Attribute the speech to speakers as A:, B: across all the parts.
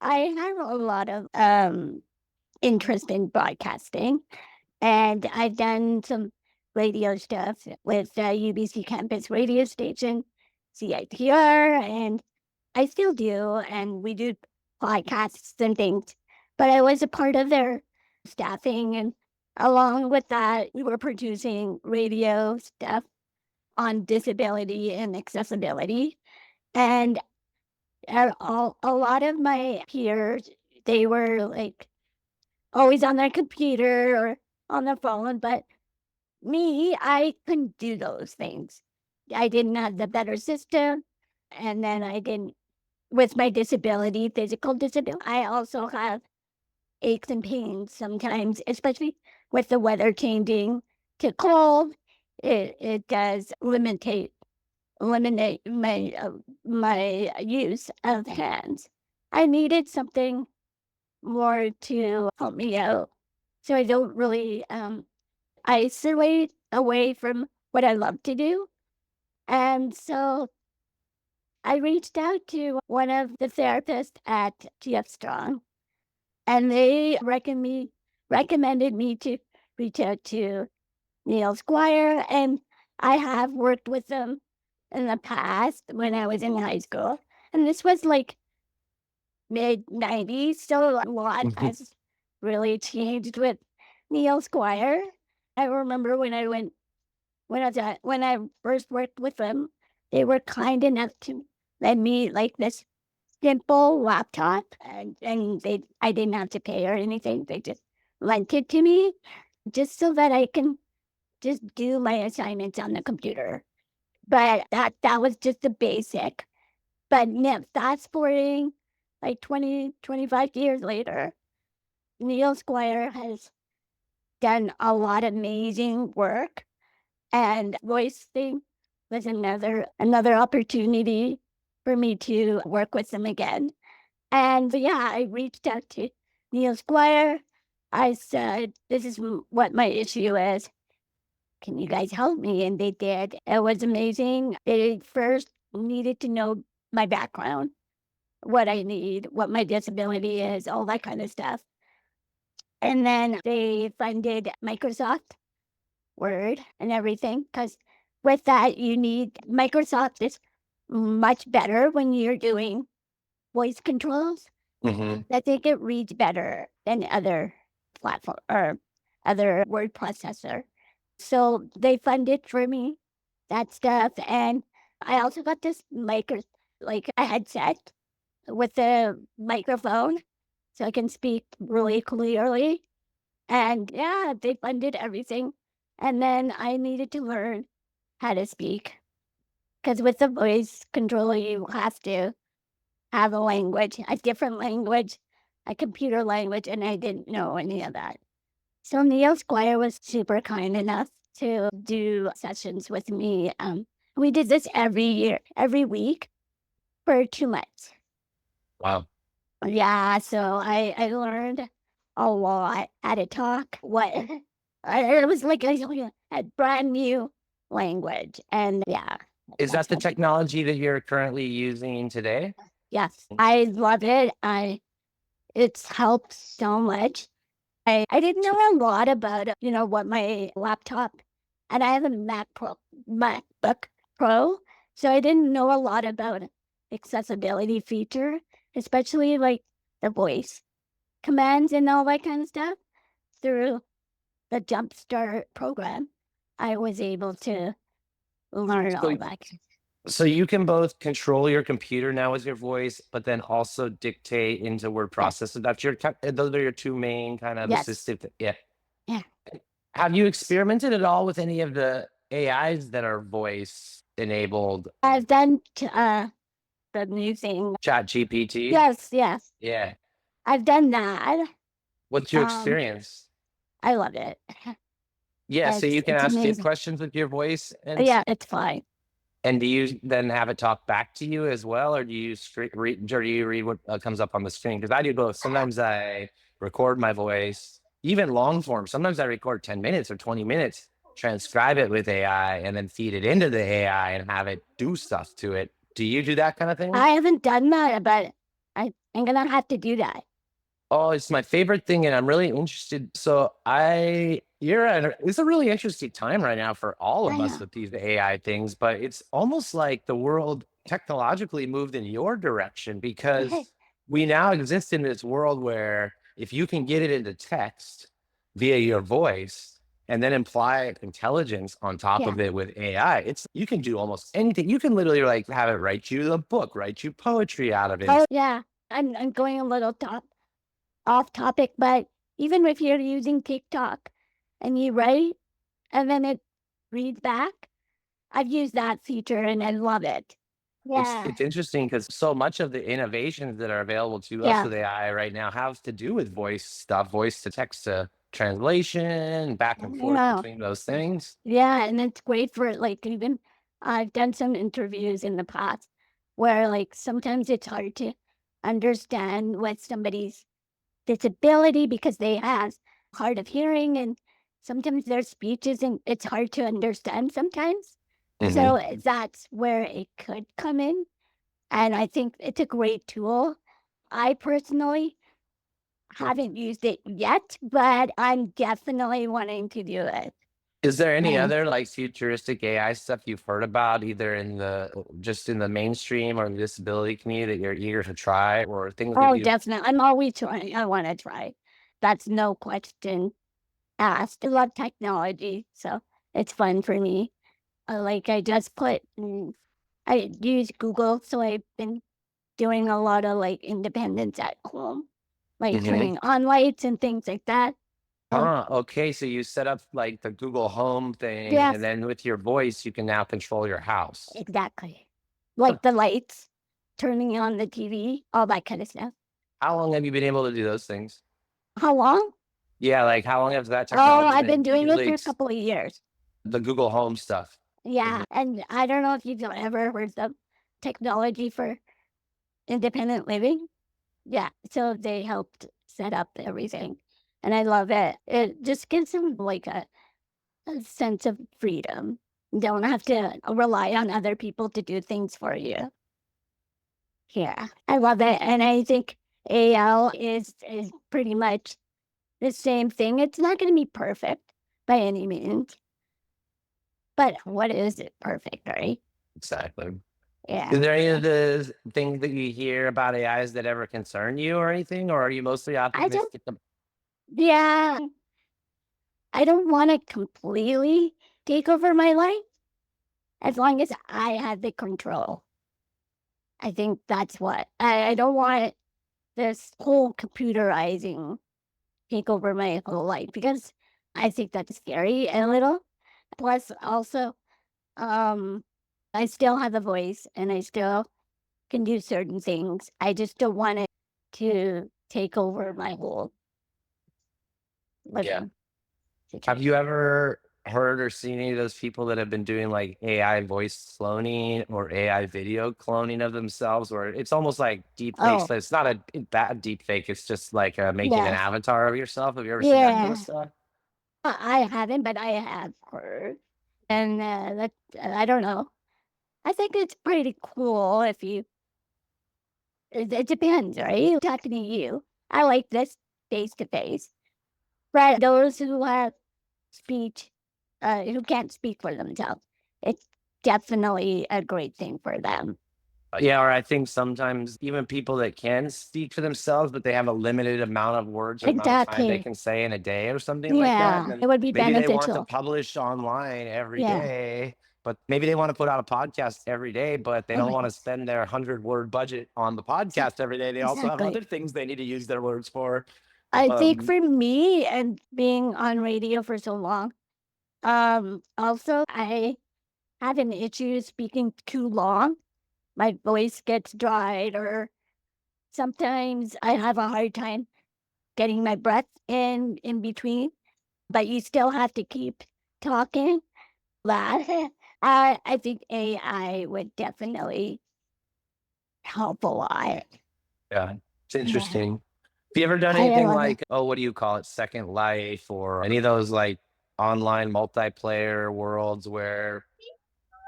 A: I have a lot of interest in broadcasting, and I've done some radio stuff with UBC campus radio station, CITR, and I still do, and we do podcasts and things. But I was a part of their staffing, and along with that, we were producing radio stuff on disability and accessibility. And a lot of my peers, they were like always on their computer or on their phone, but me, I couldn't do those things. I didn't have the better system. And then I didn't, with my disability, physical disability, I also have aches and pains sometimes, especially with the weather changing to cold. It does eliminate my use of hands. I needed something more to help me out, so I don't really isolate away from what I love to do. And so I reached out to one of the therapists at GF Strong, and they recommended me to reach out to Neil Squire, and I have worked with them in the past when I was in high school. And this was like mid-90s, so a lot
B: Mhm.
A: has really changed with Neil Squire. I remember when I first worked with them, they were kind enough to lend me like this simple laptop, and I didn't have to pay or anything. They just lent it to me just so that I can just do my assignments on the computer. But that was just the basic. But now fast forwarding like 25 years later, Neil Squire has done a lot of amazing work, and voice thing was another opportunity for me to work with them again. And yeah, I reached out to Neil Squire. I said, "This is what my issue is. Can you guys help me?" And they did. It was amazing. They first needed to know my background, what I need, what my disability is, all that kind of stuff. And then they funded Microsoft Word and everything, because with that, you need Microsoft is much better when you're doing voice controls.
B: Mhm.
A: I think it reads better than other platform or other word processor. So they funded for me that stuff. And I also got this like a headset with a microphone so I can speak really clearly. And yeah, they funded everything. And then I needed to learn how to speak because with the voice control, you have to have a language, a different language, a computer language, and I didn't know any of that. So Neil Squire was super kind enough to do sessions with me. We did this every year, every week for 2 months.
B: Wow.
A: Yeah, so I learned a lot how to talk. What it was like a brand new language, and yeah,
B: Is that
A: that's
B: the
A: how.
B: technology that you're currently using today?
A: Yes, I love it. I It's helped so much. I didn't know a lot about what my laptop, and I have a MacBook Pro, so I didn't know a lot about accessibility feature, especially like the voice commands and all that kind of stuff. Through the Jumpstart program, I was able to learn
B: So
A: all that.
B: so you can both control your computer now with your voice, but then also dictate into word
A: Yes,
B: processor. That's those are your two main kind of
A: yes,
B: assistive. Yeah.
A: yeah.
B: Have you experimented at all with any of the AIs that are voice enabled?
A: I've done the new thing.
B: Chat GPT?
A: Yes, yes.
B: Yeah.
A: I've done that.
B: What's your
A: Um,
B: experience?
A: I love it.
B: Yeah, so you can
A: It's
B: ask it
A: amazing.
B: questions with your voice
A: Yeah, it's fine.
B: and do you then have it talk back to you as well, or do you or do you read what comes up on the screen? Because I do both. Sometimes I record my voice, even long form. Sometimes I record 10 minutes or 20 minutes, transcribe it with AI, and then feed it into the AI and have it do stuff to it. Do you do that kind of thing?
A: I haven't done that, but I'm gonna have to do that.
B: Oh, it's my favorite thing, and I'm really interested. So it's a really interesting time right now for all
A: I
B: of us
A: know.
B: with these AI things, but it's almost like the world technologically moved in your direction because we now exist in this world where if you can get it into text via your voice and then imply intelligence on top
A: Yeah.
B: of it with AI, you can do almost anything. You can literally like have it write you a book, write you poetry out of it.
A: Oh yeah. I'm going a little off topic, but even if you're using TikTok and you write and then it reads back, I've used that feature and I love it. Yeah.
B: It's interesting because so much of the innovations that are available to us
A: Yeah.
B: with AI right now have to do with voice stuff, voice to text to translation, back and
A: You
B: forth
A: know.
B: between those things.
A: Yeah, and it's great for like even I've done some interviews in the past where like sometimes it's hard to understand what somebody's disability because they have hard of hearing and sometimes their speech isn't it's hard to understand sometimes.
B: Hmm.
A: So that's where it could come in. And I think it's a great tool. I personally haven't used it yet, but I'm definitely wanting to do it.
B: Is there any
A: Yeah.
B: other like futuristic AI stuff you've heard about, either in the just in the mainstream or the disability community that you're eager to try, or things that
A: Oh,
B: you
A: definitely. I'm always trying. I want to try. That's no question asked. I love technology, so it's fun for me. Like I just I use Google, so I've been doing a lot of like independence at home, like
B: Mhm.
A: turning on lights and things like that. Oh,
B: Okay, so you set up like the Google Home thing, and
A: yes,
B: then with your voice, you can now control your house.
A: exactly.
B: Huh.
A: Like the lights, turning on the TV, all that kind of stuff.
B: How long have you been able to do those things?
A: How long?
B: Yeah, like how long has that
A: Oh,
B: technology
A: I've been
B: been
A: doing it for a couple of years.
B: the Google Home stuff?
A: Yeah,
B: Mhm.
A: and I don't know if you've ever heard of technology for independent living. Yeah, so they helped set up everything, and I love it. It just gives them like a sense of freedom. You don't have to rely on other people to do things for you. Yeah, I love it, and I think AL is pretty much the same thing. It's not going to be perfect by any means, but what is it perfect, right?
B: Exactly.
A: Yeah.
B: Is there any of the things that you hear about AIs that ever concern you or anything, or are you mostly
A: I don't,
B: optimistic?
A: yeah, I don't want to completely take over my life as long as I have the control. I think that's what I don't want this whole computerizing take over my whole life because I think that's scary a little. Plus, also, um, I still have a voice and I still can do certain things. I just don't want it to take over my whole
B: Yeah.
A: living
B: Have you
A: situation.
B: ever heard or seen any of those people that have been doing like AI voice cloning or AI video cloning of themselves, where it's almost like deep fakes,
A: Oh,
B: but it's not a bad deep fake. It's just like making an
A: yes.
B: avatar of yourself. Have you ever seen that kind of
A: Yeah.
B: stuff?
A: I haven't, but I have heard. And that I don't know. I think it's pretty cool if you it depends, right? Talking to you. I like this face to face. But those who have speech, who can't speak for themselves, it's definitely a great thing for them.
B: Yeah, or I think sometimes even people that can speak for themselves, but they have a limited amount of words or amount of time they
A: Exactly.
B: can say in a day or something like that. And
A: Yeah.
B: then
A: It would be
B: maybe they want to
A: beneficial.
B: publish online every
A: Yeah.
B: day, but maybe they want to put out a podcast every day, but they don't want to
A: Okay.
B: spend their 100-word budget on the podcast every day. They also have
A: Exactly.
B: other things they need to use their words for.
A: I think
B: Um,
A: for me and being on radio for so long, also I have an issue speaking too long. My voice gets dried or sometimes I have a hard time getting my breath in between, but you still have to keep talking. That I think AI would definitely help a lot.
B: yeah, it's
A: Yeah.
B: interesting. Have you ever done
A: I
B: anything
A: love it.
B: like, oh, what do you call it, Second Life, or any of those like online multiplayer worlds where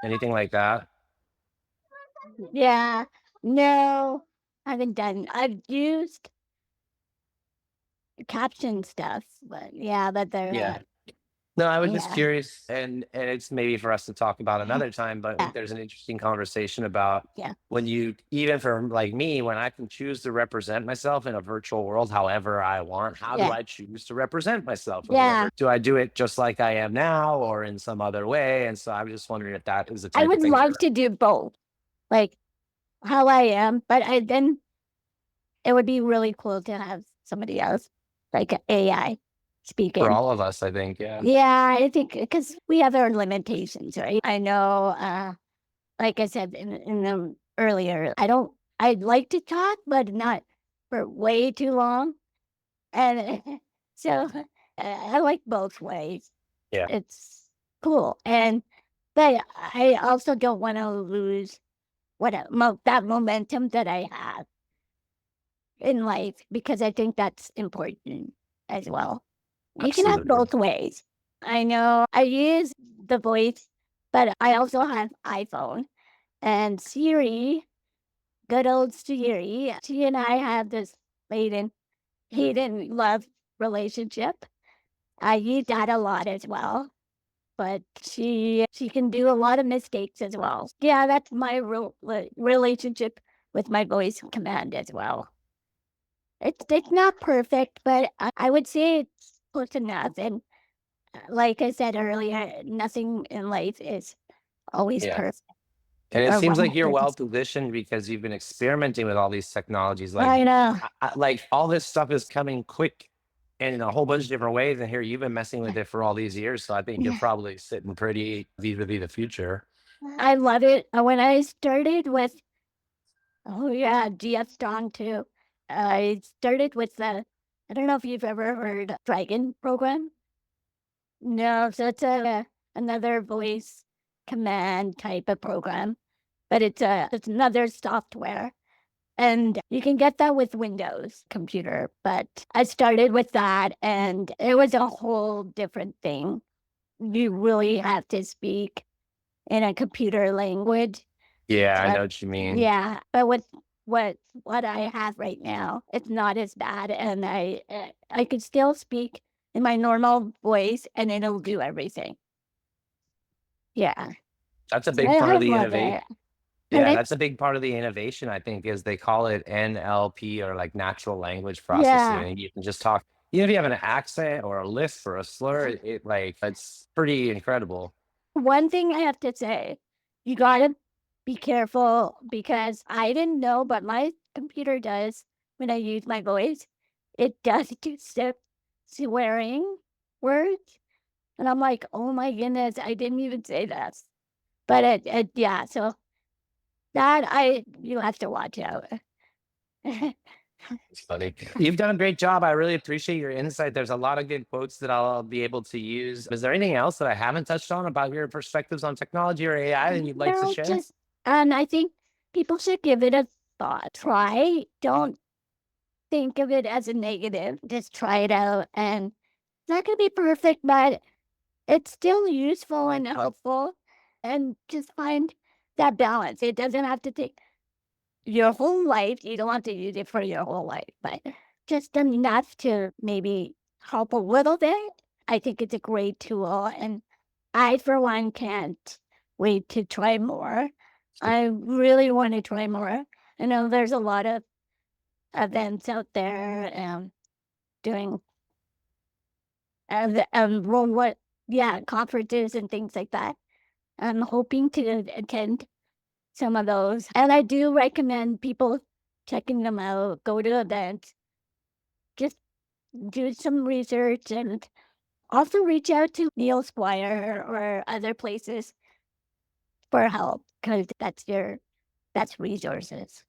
B: anything like that?
A: Yeah. No. haven't done. I've used caption stuff, but yeah, but they're
B: Yeah. No, I was just
A: yeah,
B: curious, and it's maybe for us to talk about another time, but I
A: yeah,
B: think there's an interesting conversation about
A: yeah,
B: when you, even for like me, when I can choose to represent myself in a virtual world however I want, how do
A: yeah,
B: I choose to represent myself? And
A: yeah.
B: whatever, do I do it just like I am now or in some other way? And so I was just wondering if that is the
A: I
B: type of
A: would
B: thing
A: love
B: you're
A: to do both, like how I am, but I then it would be really cool to have somebody else, like a AI,
B: for
A: speaking.
B: all of us, I think. Yeah.
A: Yeah, I think because we have our limitations, right? I know, like I said in the earlier, I'd like to talk, but not for way too long. And so I like both ways.
B: Yeah.
A: It's cool. But I also don't want to lose that momentum that I have in life because I think that's important as well. You can have
B: Absolutely.
A: both ways. I know I use the voice, but I also have iPhone and Siri, good old Siri. She and I have this maiden hate and love relationship. I use that a lot as well, but she can do a lot of mistakes as well. Yeah, that's my relationship with my voice command as well. It's not perfect, but I would say it's close enough. And like I said earlier, nothing in life is always
B: Yeah.
A: perfect
B: And it
A: or
B: seems like you're
A: 100.
B: well positioned because you've been experimenting with all these technologies. Like,
A: I know.
B: like all this stuff is coming quick and in a whole bunch of different ways. And here you've been messing with it for all these years. So I think you're
A: Yeah,
B: probably sitting pretty vis-a-vis the future.
A: I love it. When I started with, oh yeah, GF Strong too. I started with I don't know if you've ever heard Dragon program. No, so it's another voice command type of program, but it's another software. And you can get that with Windows computer, but I started with that and it was a whole different thing. You really have to speak in a computer language.
B: Yeah, I
A: So,
B: know what you mean.
A: yeah, but with what what I have right now, it's not as bad, and I could still speak in my normal voice, and it'll do everything. Yeah,
B: That's a
A: so
B: big part
A: I
B: of the
A: love
B: innovation.
A: it.
B: Yeah,
A: Pardon?
B: that's a big part of the innovation, I think, is they call it NLP or like natural language processing.
A: Yeah.
B: And you can just talk, even if you have an accent or a lisp or a slur, it like it's pretty incredible.
A: One thing I have to say, you gotta be careful because I didn't know, but my computer does when I use my voice. It does do swearing words. And I'm like, oh my goodness, I didn't even say that. But yeah, so that you have to watch out.
B: It's funny. You've done a great job. I really appreciate your insight. There's a lot of good quotes that I'll be able to use. Is there anything else that I haven't touched on about your perspectives on technology or AI that you'd like to
A: No,
B: share?
A: just and I think people should give it a thought. Try. Don't think of it as a negative. Just try it out. And it's not gonna be perfect, but it's still useful and helpful. And just find that balance. It doesn't have to take your whole life. You don't have to use it for your whole life, but just enough to maybe help a little bit. I think it's a great tool. And I, for one, can't wait to try more. I really want to try more. I know there's a lot of events out there doing well, what, yeah, conferences and things like that. I'm hoping to attend some of those. And I do recommend people checking them out, go to events, just do some research and also reach out to Neil Squire or other places for help because that's resources.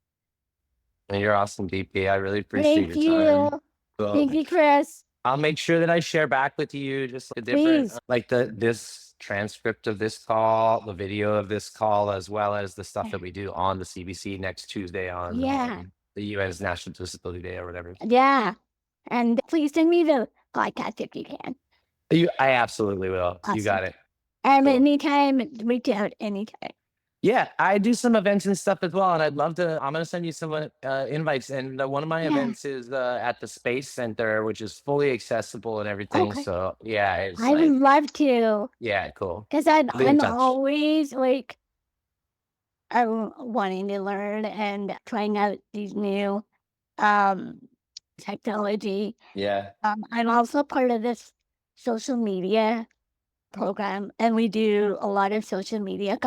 B: And you're awesome, DP. I really appreciate
A: Thank
B: your time.
A: you.
B: Well,
A: Thank you, Chris.
B: I'll make sure that I share back with you just the different,
A: Please.
B: like this transcript of this call, the video of this call, as well as the stuff that we do on the CBC next Tuesday on
A: Yeah.
B: the UN's National Disability Day or whatever.
A: Yeah. And please send me the podcast if you can.
B: I absolutely will. You
A: Awesome.
B: got it.
A: And
B: Cool.
A: anytime, reach out anytime.
B: Yeah, I do some events and stuff as well, and I'd love to. I'm gonna send you some invites, and one of my
A: Yeah.
B: events is at the Space Center, which is fully accessible and everything.
A: Okay.
B: So yeah, it's
A: I would
B: like
A: love to,
B: yeah, cool.
A: because
B: I'll be in
A: I'm
B: touch.
A: always like wanting to learn and trying out these new um technology.
B: Yeah.
A: I'm also part of this social media program, and we do a lot of social media